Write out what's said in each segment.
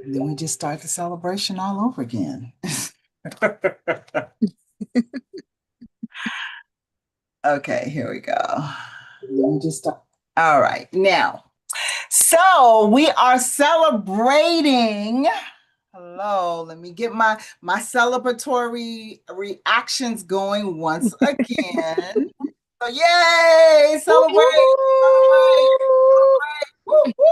And then we just start the celebration all over again. Okay, here we go. Let me just start. All right, now. So we are celebrating. Hello, let me get my celebratory reactions going once again. So yay, celebrate, celebrate, celebrate. Woo, woo.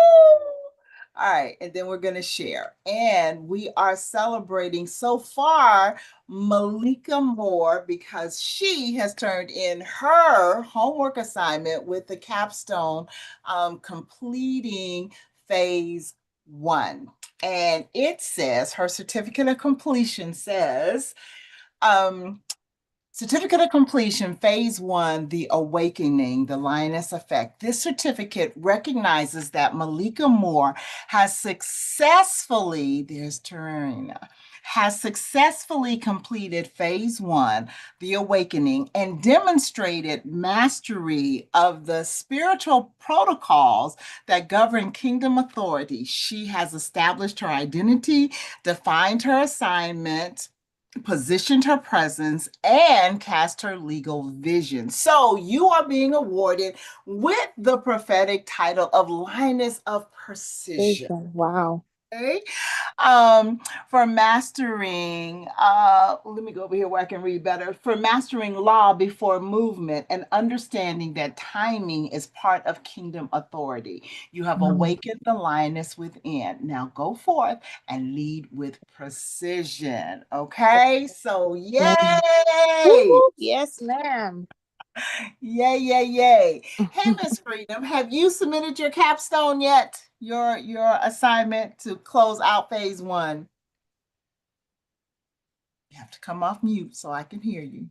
All right, and then we're going to share. And we are celebrating so far Malika Moore because she has turned in her homework assignment with the capstone completing phase 1. And it says her certificate of completion says, um, Certificate of Completion, Phase 1, The Awakening, the Lioness Effect. This certificate recognizes that Malika Moore there's Tarina, has successfully completed Phase 1, The Awakening, and demonstrated mastery of the spiritual protocols that govern kingdom authority. She has established her identity, defined her assignment, positioned her presence, and cast her legal vision. So you are being awarded with the prophetic title of Lioness of Precision. Vision. Wow. Okay? For mastering, let me go over here where I can read better. For mastering law before movement and understanding that timing is part of kingdom authority. You have Mm. awakened the lioness within. Now go forth and lead with precision. Okay, so Amen. yay! Woo! Yes, ma'am. Yay, yay, yay. Hey, Miss Freedom, have you submitted your capstone yet? Your assignment to close out phase 1. You have to come off mute so I can hear you.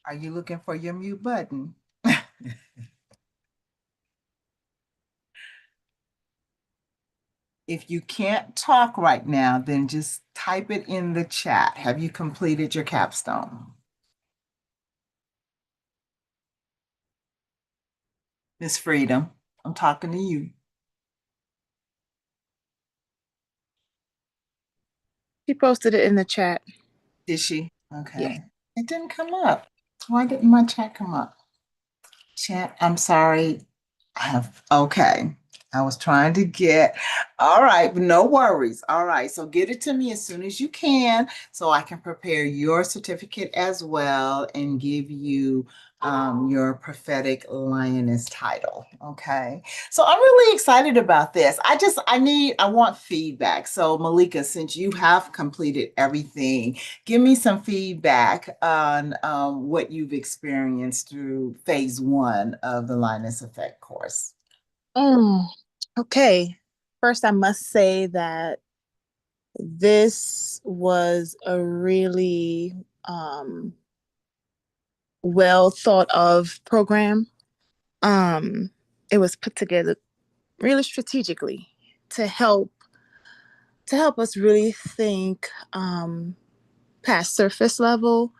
Are you looking for your mute button? If you can't talk right now, then just type it in the chat. Have you completed your capstone? Miss Freedom, I'm talking to you. She posted it in the chat. Did she? Yes. Okay. It didn't come up. Why didn't my chat come up? Chat, I'm sorry. Okay. I was trying to get, all right, no worries. All right. So get it to me as soon as you can so I can prepare your certificate as well and give you your prophetic lioness title. Okay. So I'm really excited about this. I want feedback. So Malika, since you have completed everything, give me some feedback on what you've experienced through phase 1 of the Lioness Effect course. Mm. Okay. First, I must say that this was a really well thought of program. Um, it was put together really strategically to help us really think past surface level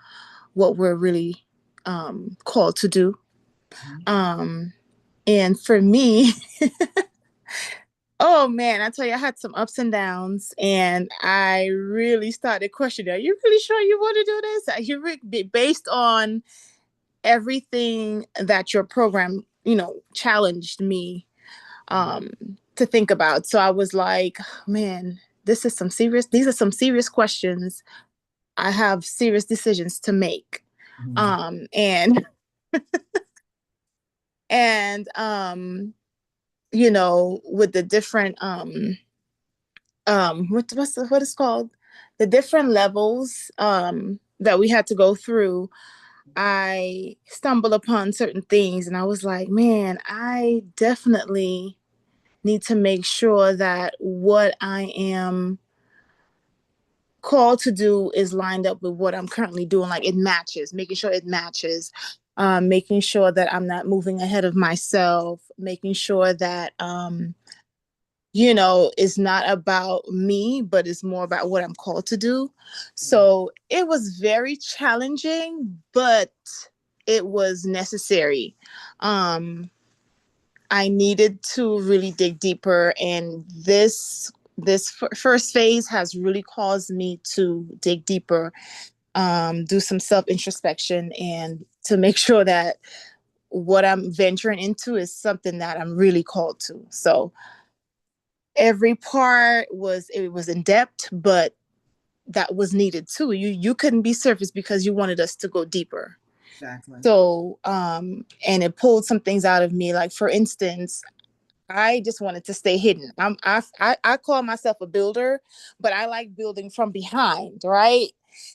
what we're really called to do. Um, and for me, oh man, I tell you, I had some ups and downs, and I really started questioning: are you really sure you want to do this? Are you based on everything that your program, challenged me to think about? So I was like, man, these are some serious questions. I have serious decisions to make. Mhm. And and with the different what is called, the different levels that we had to go through, I stumbled upon certain things and I was like, man, I definitely need to make sure that what I am called to do is lined up with what I'm currently doing. Like it matches, making sure it matches, making sure that I'm not moving ahead of myself, making sure that it's not about me, but it's more about what I'm called to do. So it was very challenging, but it was necessary. Um, I needed to really dig deeper, and first phase has really caused me to dig deeper, do some self introspection, and to make sure that what I'm venturing into is something that I'm really called to. So every part was in depth, but that was needed too. You couldn't be surface because you wanted us to go deeper. Exactly. So and it pulled some things out of me. Like for instance, I just wanted to stay hidden. I call myself a builder, but I like building from behind, right?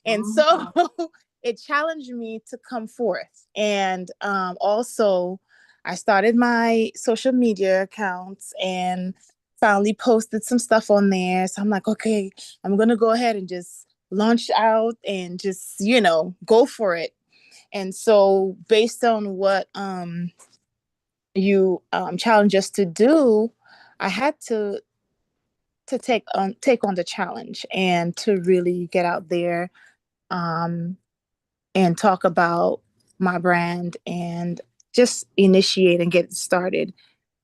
And so Mhm. it challenged me to come forth. And also, I started my social media accounts and finally posted some stuff on there. So I'm like, okay, I'm gonna go ahead and just launch out and just go for it. And so based on what you challenge us to do, I had to take on the challenge and to really get out there, um, and talk about my brand and just initiate and get started,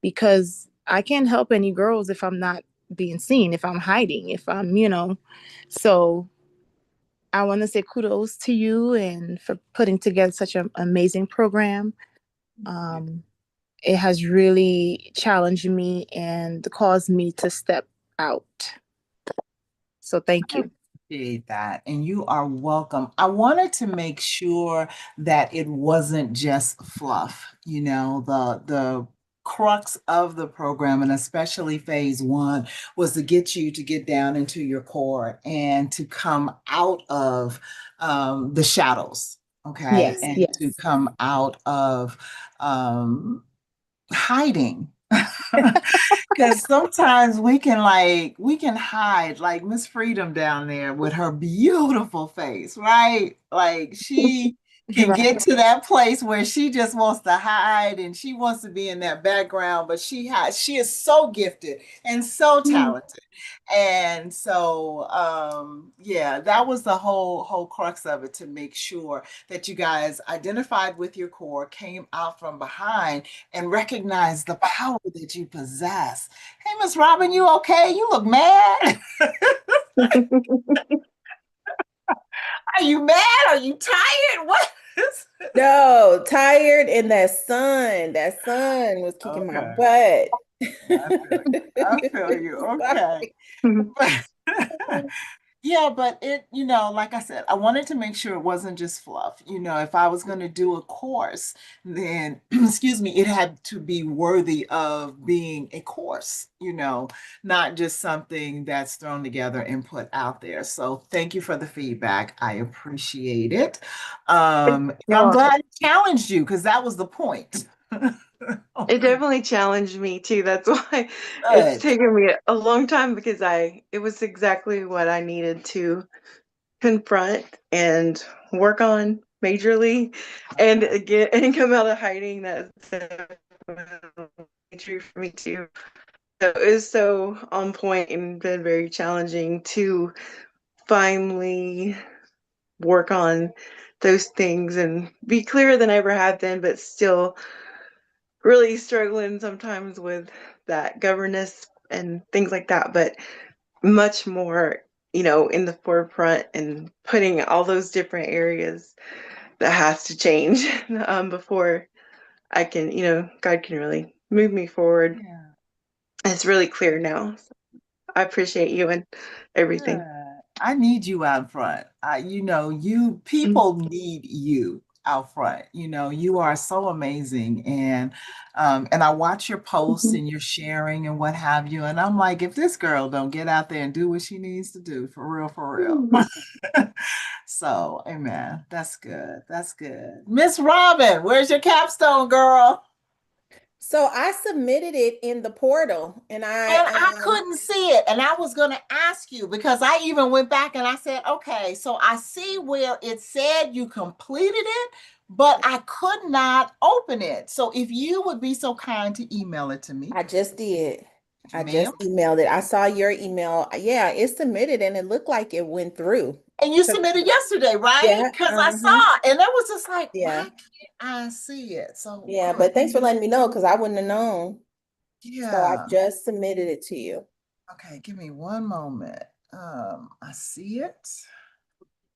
because I can't help any girls if I'm not being seen, if I'm hiding, if I'm. So I want to say kudos to you and for putting together such an amazing program. Um, it has really challenged me and caused me to step out. So thank I you. appreciate that. And you are welcome. I wanted to make sure that it wasn't just fluff, the crux of the program, and especially phase one, was to get you to get down into your core and to come out of the shadows, okay, Yes, and to yes. come out of um, hiding. Because sometimes we can hide like Miss Freedom down there with her beautiful face, right? Like she can get Right. to that place where she just wants to hide and she wants to be in that background, but she is so gifted and so talented. And so yeah, that was the whole crux of it, to make sure that you guys identified with your core, came out from behind and recognize the power that you possess. Hey, Miss Robin, you okay? You look mad. Are you mad? Are you tired? What is this? No, tired and that sun was kicking my Okay, butt. I feel you. I feel you. Okay. Sorry. Yeah, but like I said, I wanted to make sure it wasn't just fluff. If I was going to do a course, then, excuse me, it had to be worthy of being a course, not just something that's thrown together and put out there. So thank you for the feedback. I appreciate it. You're I'm welcome. glad it challenged you because that was the point. It Okay, definitely challenged me too. That's why it's good. taken me a long time because it was exactly what I needed to confront and work on majorly and get and come out of hiding. That's definitely true for me too. So it was so on point and been very challenging to finally work on those things and be clearer than I ever have been, but still really struggling sometimes with that governance and things like that, but much more, in the forefront and putting all those different areas that has to change before I can, God can really move me forward. Yeah. It's really clear now. So I appreciate you and everything. Good. I need you out front. You Mhm. people need you out front. You are so amazing. And I watch your posts Mhm. and your sharing and what have you. And I'm like, if this girl don't get out there and do what she needs to do, for real, for real. So, amen. That's good. That's good. Miss Robin, where's your capstone, girl? So I submitted it in the portal and And I couldn't see it. And I was going to ask you because I even went back and I said, okay, so I see where it said you completed it, but I could not open it. So if you would be so kind to email it to me. I just did. I Ma'am. just emailed it. I saw your email. Yeah, it's submitted and it looked like it went through. And you submitted yesterday, right? Yeah, Because I uh-huh. saw, and it was just like, why Yeah. can't I see it? So Yeah, good. but thanks for letting me know because I wouldn't have known. So I Yeah. just submitted it to you. Okay, give me one moment. I see it.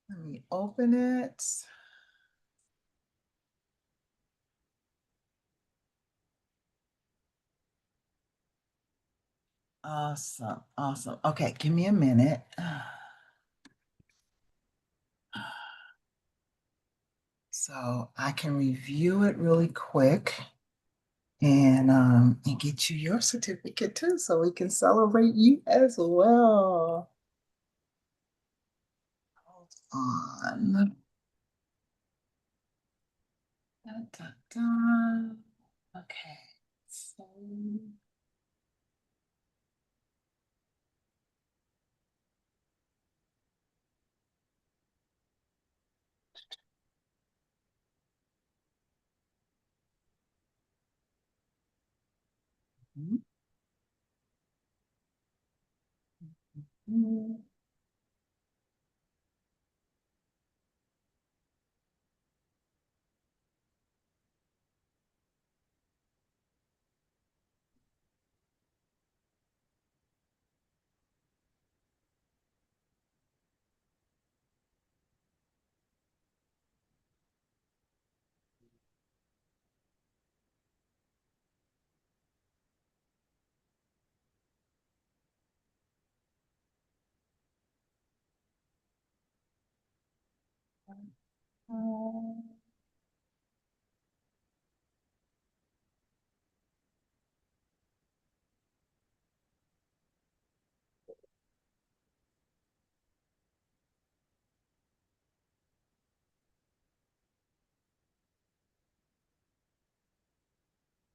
Let me open it. Awesome. Awesome. Okay, give me a minute. So I can review it really quick and get you your certificate too, so we can celebrate you as well. Hold on. Da, da, da. Okay. So, mhm.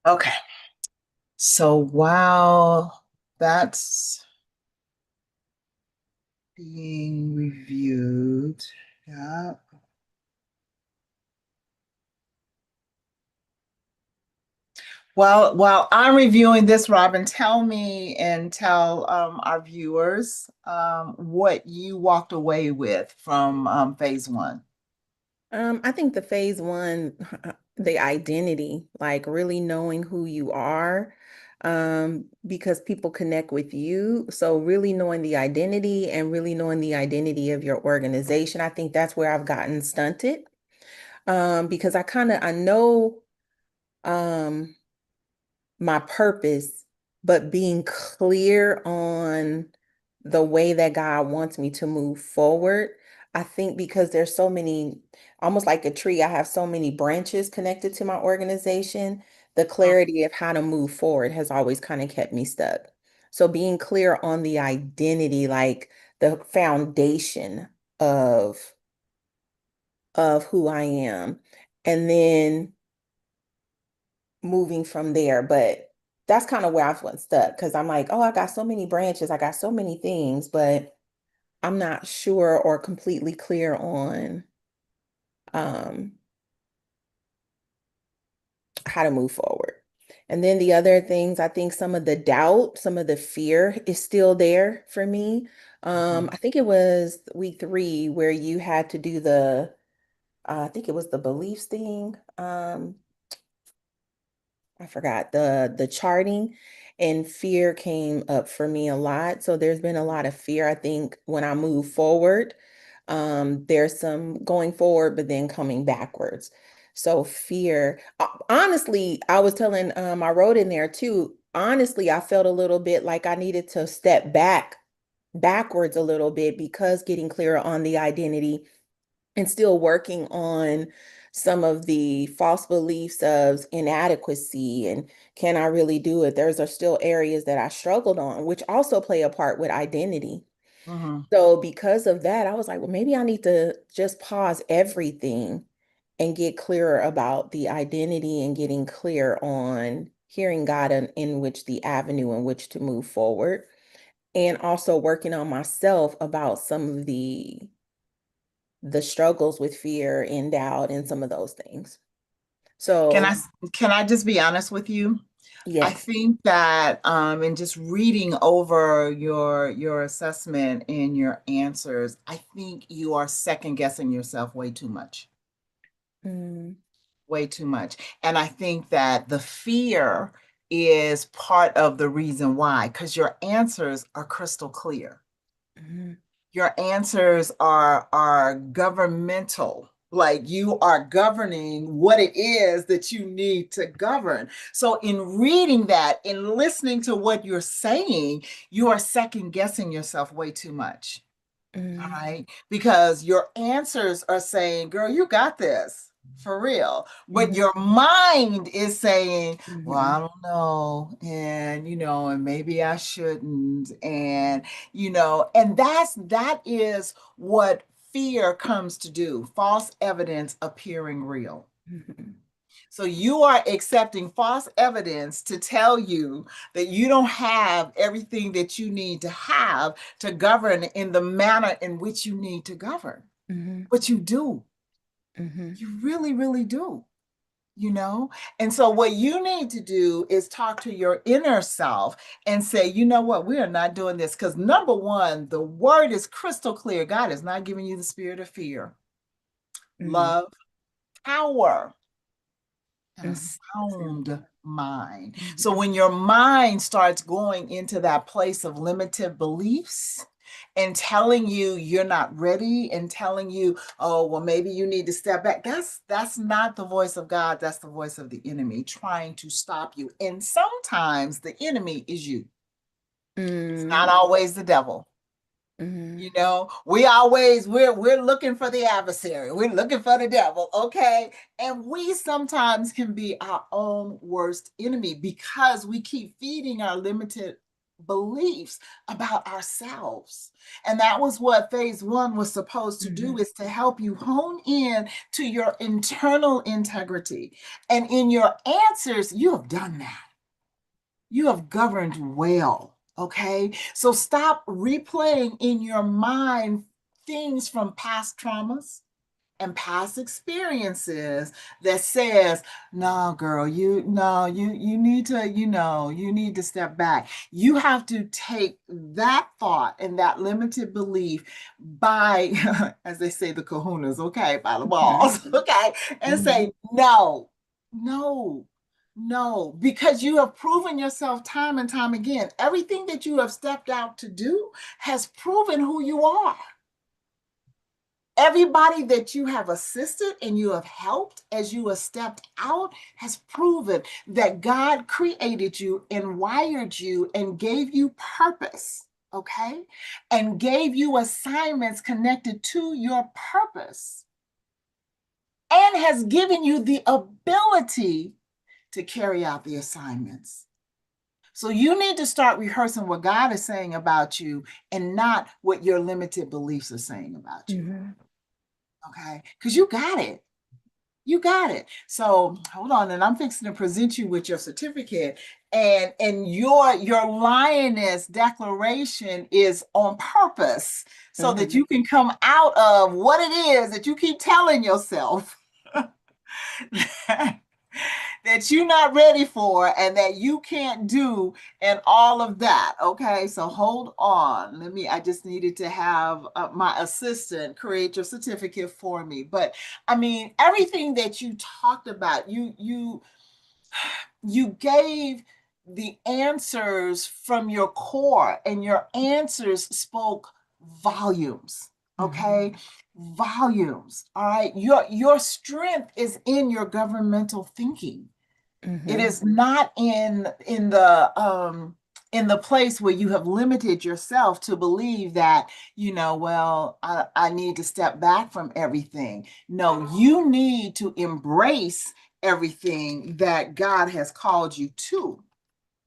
Okay. So while that's being reviewed, yeah. While I'm reviewing this, Robin, tell me and tell our viewers what you walked away with from phase one. I think the phase one, the identity, like really knowing who you are, because people connect with you. So really knowing the identity and really knowing the identity of your organization. I think that's where I've gotten stunted. Because I know um my purpose, but being clear on the way that God wants me to move forward. I think because there's so many, almost like a tree, I have so many branches connected to my organization. The clarity of how to move forward has always kind of kept me stuck. So being clear on the identity, like the foundation of who I am, and then moving from there. But that's kind of where I went stuck because I'm like, oh, I got so many branches, I got so many things, but I'm not sure or completely clear on um, how to move forward. And then the other things, I think some of the doubt, some of the fear is still there for me. Mhm. I think it was week 3 where you had to do the, I think it was the beliefs thing. I forgot the charting, and fear came up for me a lot. So there's been a lot of fear. I think when I move forward, there's some going forward, but then coming backwards. So fear, honestly, I was telling, I wrote in there too. Honestly, I felt a little bit like I needed to step backwards a little bit because getting clearer on the identity and still working on some of the false beliefs of inadequacy and can I really do it? Those are still areas that I struggled on, which also play a part with identity. Mhm. So because of that, I was like, well, maybe I need to just pause everything and get clearer about the identity and getting clear on hearing God in which the avenue in which to move forward. And also working on myself about some of the struggles with fear and doubt and some of those things. Can So, I can I just be honest with you? I Yes. think that in just reading over your assessment and your answers, I think you are second guessing yourself way too much. Mm, Way too much. And I think that the fear is part of the reason why, because your answers are crystal clear. mhm, Your answers are governmental. Like you are governing what it is that you need to govern. So in reading that, in listening to what you're saying, you are second guessing yourself way too much. All mm, right. Because your answers are saying, girl, you got this for real. But mhm, your mind is saying, well, mhm, I don't know. And, and maybe I shouldn't. And that is what fear comes to do. False evidence appearing real. mhm, So you are accepting false evidence to tell you that you don't have everything that you need to have to govern in the manner in which you need to govern. mhm, But you do. mhm, You really, really do. You know? And so what you need to do is talk to your inner self and say, you know what, we are not doing this. Because number one, the word is crystal clear. God is not giving you the spirit of fear, mhm, love, power, and a mhm. Sound sound mind. mind. So Mhm, when your mind starts going into that place of limited beliefs and telling you you're not ready and telling you, oh, well, maybe you need to step back, that's not the voice of God. That's the voice of the enemy trying to stop you. And sometimes the enemy is you. It's not mm, always the devil. mhm, We're looking for the adversary. We're looking for the devil, okay? And we sometimes can be our own worst enemy because we keep feeding our limited beliefs about ourselves. And that was what phase one was supposed to do, mhm, is to help you hone in to your internal integrity. And in your answers, you have done that. You have governed well. Okay. So stop replaying in your mind things from past traumas and past experiences that says, no, girl, you need to, you need to step back. You have to take that thought and that limited belief by, as they say, the kahunas, okay, by the balls, mhm, okay, and mhm, say, no, no, no, because you have proven yourself time and time again. Everything that you have stepped out to do has proven who you are. Everybody that you have assisted and you have helped as you have stepped out has proven that God created you and wired you and gave you purpose, okay? And gave you assignments connected to your purpose and has given you the ability to carry out the assignments. So you need to start rehearsing what God is saying about you and not what your limited beliefs are saying about you. mhm, Okay? Because you got it. You got it. So hold on, and I'm fixing to present you with your certificate. And your lioness declaration is on purpose so that mhm, you can come out of what it is that you keep telling yourself that you're not ready for and that you can't do and all of that. Okay, so hold on. I just needed to have my assistant create your certificate for me. But I mean, everything that you talked about, you gave the answers from your core, and your answers spoke volumes. mhm, Okay, volumes. All right, your strength is in your governmental thinking. It mhm, is not in the place where you have limited yourself to believe that, well, I need to step back from everything. No, you need to embrace everything that God has called you to.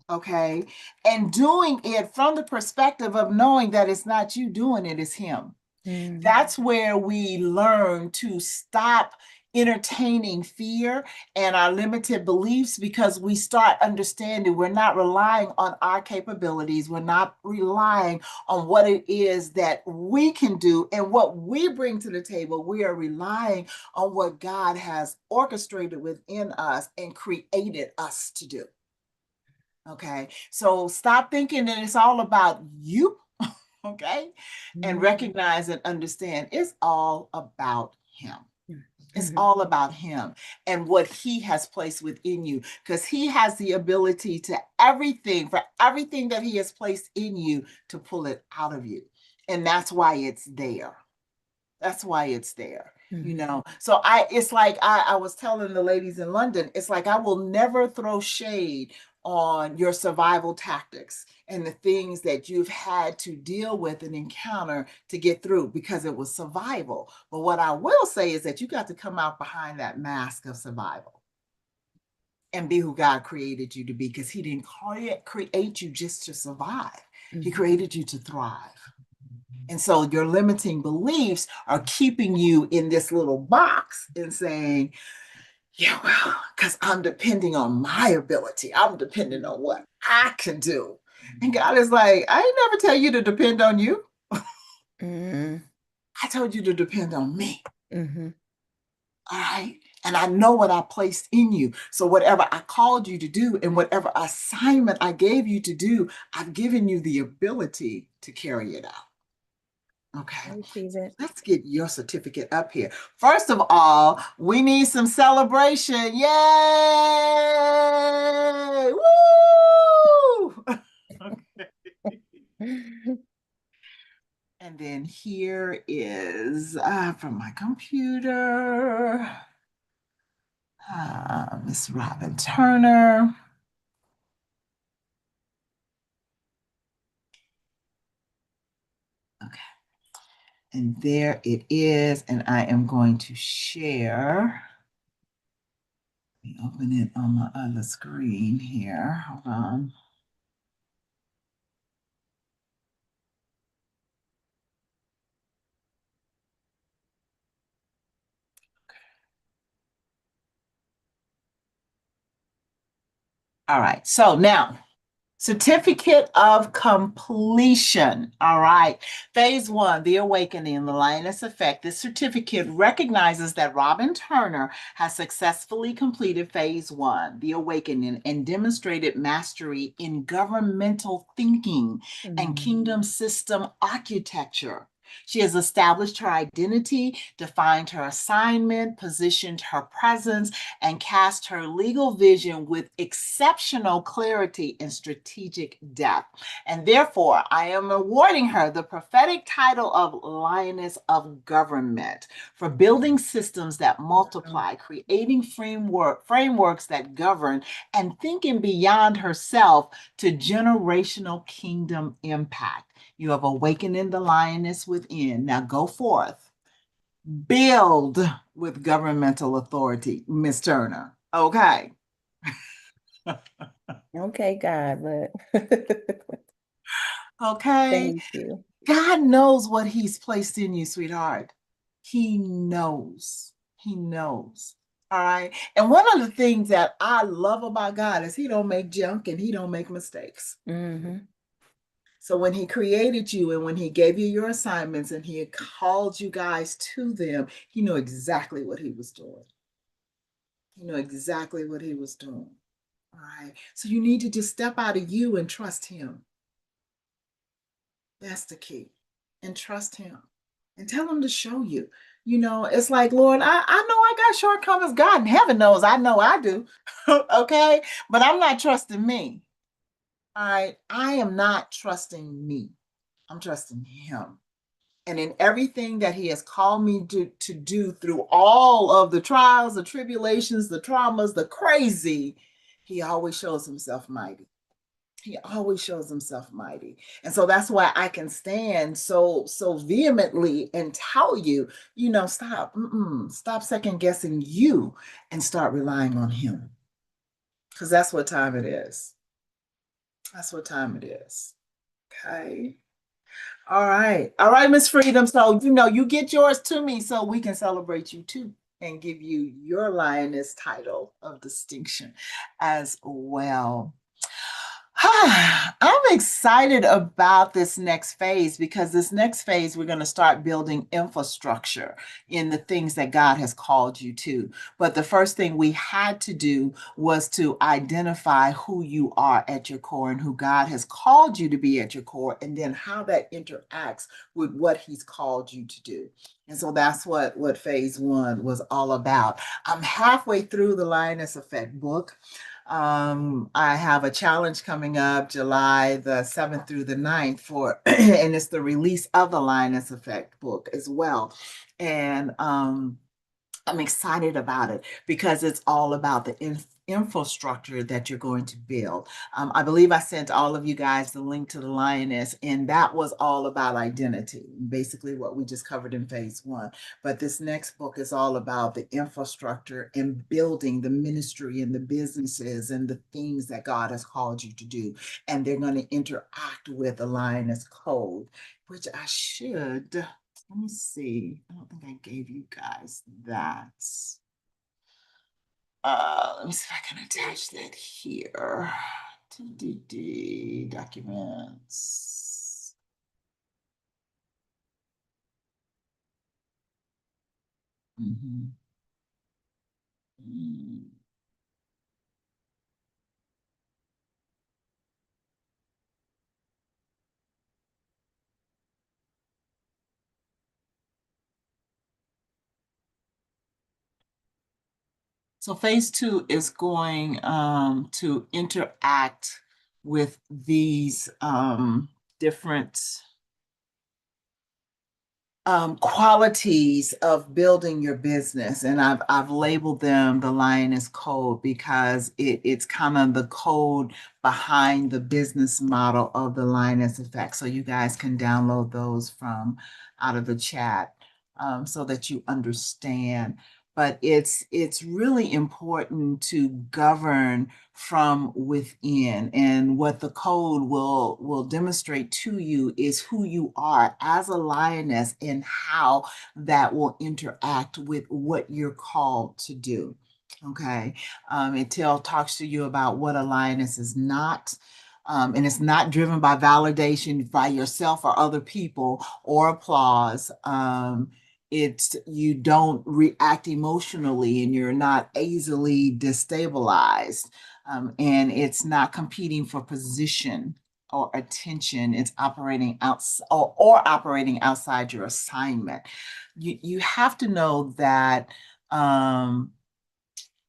Okay. And doing it from the perspective of knowing that it's not you doing it, it's Him. mhm, That's where we learn to stop entertaining fear and our limited beliefs, because we start understanding we're not relying on our capabilities. We're not relying on what it is that we can do and what we bring to the table. We are relying on what God has orchestrated within us and created us to do. Okay. So stop thinking that it's all about you. Okay. And recognize and understand it's all about him. It's all about him and what he has placed within you, because he has the ability to for everything that he has placed in you to pull it out of you. And that's why it's there. That's why it's there. So it's like I was telling the ladies in London, it's like I will never throw shade on your survival tactics and the things that you've had to deal with and encounter to get through, because it was survival. But what I will say is that you got to come out behind that mask of survival and be who God created you to be, because he didn't create you just to survive. He created you to thrive. And so your limiting beliefs are keeping you in this little box and saying, yeah, well, because I'm depending on my ability. I'm depending on what I can do. And God is like, I ain't never tell you to depend on you. I told you to depend on me. All right. And I know what I placed in you. So whatever I called you to do and whatever assignment I gave you to do, I've given you the ability to carry it out. Okay. Let's get your certificate up here. First of all, we need some celebration. Yay! Woo! Okay. And then here is from my computer, Miss Robin Turner. Okay. And there it is. And I am going to share. Let me open it on my other screen here. Hold on. All right. So now, certificate of completion. All right. Phase 1, the awakening, the Lioness Effect. This certificate recognizes that Robin Turner has successfully completed phase 1, the awakening, and demonstrated mastery in governmental thinking and kingdom system architecture. She has established her identity, defined her assignment, positioned her presence, and cast her legal vision with exceptional clarity and strategic depth. And therefore, I am awarding her the prophetic title of Lioness of Government for building systems that multiply, creating frameworks that govern, and thinking beyond herself to generational kingdom impact. You have awakened in the lioness within. Now go forth. Build with governmental authority, Miss Turner. Okay. Okay, God, but Okay. thank you. God knows what he's placed in you, sweetheart. He knows. He knows. All right. And one of the things that I love about God is he don't make junk and he don't make mistakes. So when he created you and when he gave you your assignments and he called you guys to them, he knew exactly what he was doing. He knew exactly what he was doing. All right. So you need to just step out of you and trust him. That's the key. And trust him. And tell him to show you. It's like, Lord, I know I got shortcomings. God in heaven knows I know I do. Okay. But I'm not trusting me. All right. I am not trusting me. I'm trusting him. And in everything that he has called me to do through all of the trials, the tribulations, the traumas, the crazy, he always shows himself mighty. He always shows himself mighty. And so that's why I can stand so vehemently and tell you, stop second guessing you and start relying on him. Because that's what time it is. That's what time it is. Okay. All right. All right, Miss Freedom. So, you get yours to me so we can celebrate you too and give you your lioness title of distinction as well. I'm excited about this next phase because this next phase, we're going to start building infrastructure in the things that God has called you to. But the first thing we had to do was to identify who you are at your core and who God has called you to be at your core, and then how that interacts with what He's called you to do. And so that's what phase one was all about. I'm halfway through the Lioness Effect book. I have a challenge coming up July the 7th through the 9th for, and it's the release of the Lioness Effect book as well. And I'm excited about it because it's all about the infrastructure that you're going to build. I believe I sent all of you guys the link to the Lioness, and that was all about identity, basically what we just covered in phase one. But this next book is all about the infrastructure and building the ministry and the businesses and the things that God has called you to do. And they're going to interact with the Lioness Code, which I should. Let me see. I don't think I gave you guys that. Let me see if I can attach that here. TDD documents. Mhm. Mm. So phase two is going to interact with these different qualities of building your business, and I've labeled them the Lioness Code because it's kind of the code behind the business model of the Lioness Effect. So you guys can download those from out of the chat, so that you understand. But it's really important to govern from within, and what the code will demonstrate to you is who you are as a lioness and how that will interact with what you're called to do. Okay. Talks to you about what a lioness is not. And it's not driven by validation by yourself or other people or applause. It's you don't react emotionally and you're not easily destabilized. And it's not competing for position or attention. It's operating outside or operating outside your assignment. You have to know that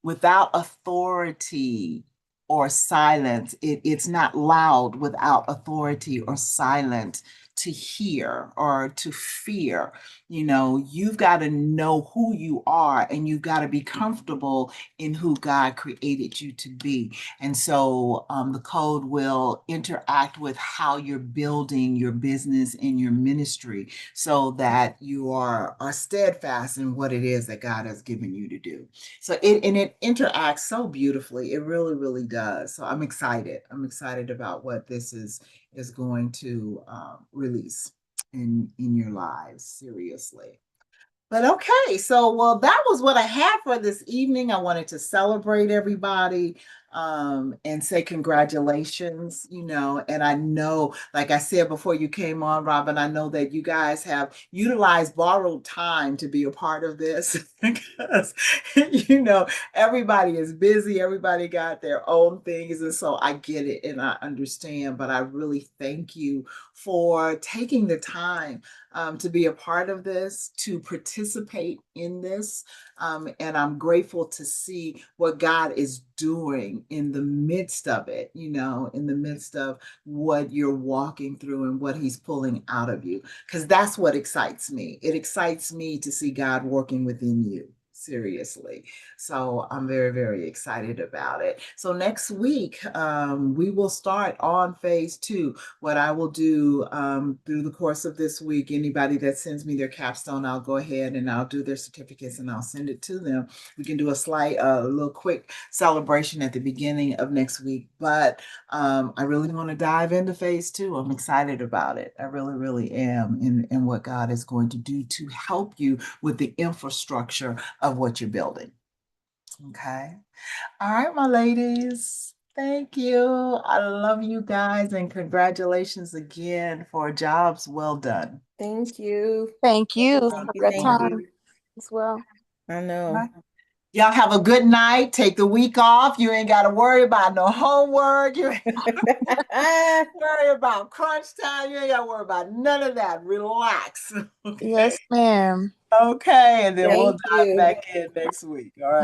without authority or silence, it's not loud without authority or silence to hear or to fear. You've got to know who you are, and you've got to be comfortable in who God created you to be. And so the code will interact with how you're building your business and your ministry so that you are steadfast in what it is that God has given you to do. So it interacts so beautifully. It really, really does. So I'm excited. I'm excited about what this is going to release in your lives. Seriously. But okay, so well, that was what I had for this evening. I wanted to celebrate everybody and say congratulations, and I know, like I said before you came on, Robin, I know that you guys have utilized borrowed time to be a part of this because, everybody is busy, everybody got their own things, and so I get it and I understand, but I really thank you for taking the time to be a part of this, to participate in this. And I'm grateful to see what God is doing in the midst of it, in the midst of what you're walking through and what He's pulling out of you. Because that's what excites me. It excites me to see God working within you. Seriously. So I'm very, very excited about it. So next week, we will start on phase two. What I will do through the course of this week, anybody that sends me their capstone, I'll go ahead and I'll do their certificates and I'll send it to them. We can do a little quick celebration at the beginning of next week. But I really want to dive into phase two. I'm excited about it. I really, really am, in what God is going to do to help you with the infrastructure of what you're building. Okay. All right, my ladies. Thank you. I love you guys and congratulations again for jobs well done. Thank you. Thank you Thank for you. that Thank time you. as well. I know. Y'all have a good night. Take the week off. You ain't got to worry about no homework. You ain't worry about crunch time. You ain't got to worry about none of that. Relax. Yes, ma'am. Okay. And then we'll Thank dive you. back in next week. All right.